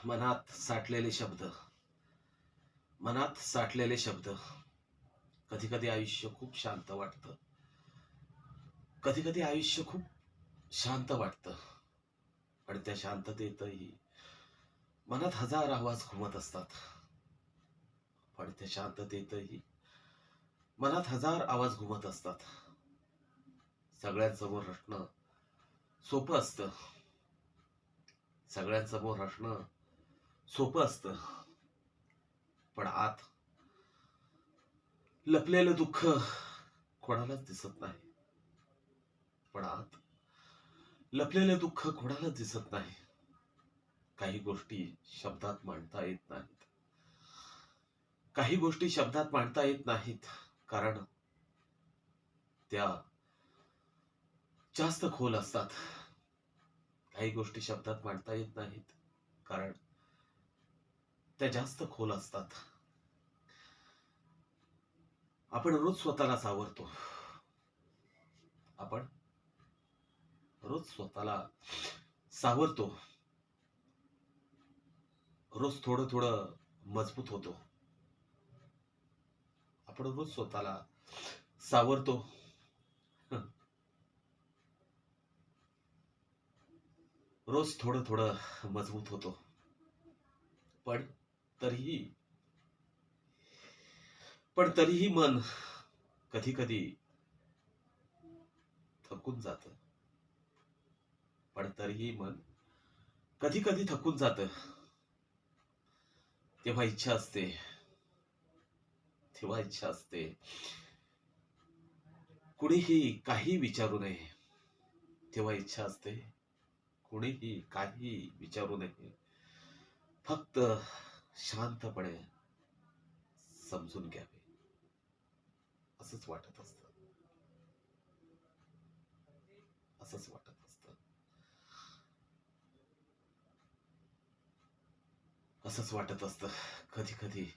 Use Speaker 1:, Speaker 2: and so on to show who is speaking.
Speaker 1: मनात साठलेले शब्द, मनात साठलेले शब्द. कधी कधी आयुष्य खूप शांत वाटतं. कधी कधी आयुष्य खूप शांत वाटतं. पण त्या शांततेतही मनात हजार आवाज घुमत असतात. पण त्या शांततेतही मनात हजार आवाज घुमत असतात. सगळ्यांसमोर हसणं सोपं असतं. सगळ्यांसमोर हसणं सोपं असतं. पण आत लपलेलं दुःख कोणालाच दिसत नाही. पण आत लपलेलं दुःख कोणालाच दिसत नाही. काही गोष्टी शब्दात मांडता येत नाहीत. काही गोष्टी शब्दात मांडता येत नाहीत कारण त्या जास्त खोल असतात. काही गोष्टी शब्दात मांडता येत नाहीत कारण त्या जास्त खोल असतात. आपण रोज स्वतःला सावरतो. आपण रोज स्वतःला सावरतो. रोज थोडं थोडं मजबूत होतो. आपण रोज स्वतःला सावरतो. रोज थोडं थोडं मजबूत होतो. पण तरीही पण तरीही मन कधी कधी थकून जातं. पण तरीही मन कधी कधी थकून जातं. तेव्हा इच्छा असते, तेव्हा इच्छा असते कुणीही काही विचारू नये. तेव्हा इच्छा असते कुणीही काही विचारू नये. फक्त शांतपणे समजून घ्यावे असंच वाटत असतं. असंच वाटत असतं. असंच वाटत असतं कधी कधी.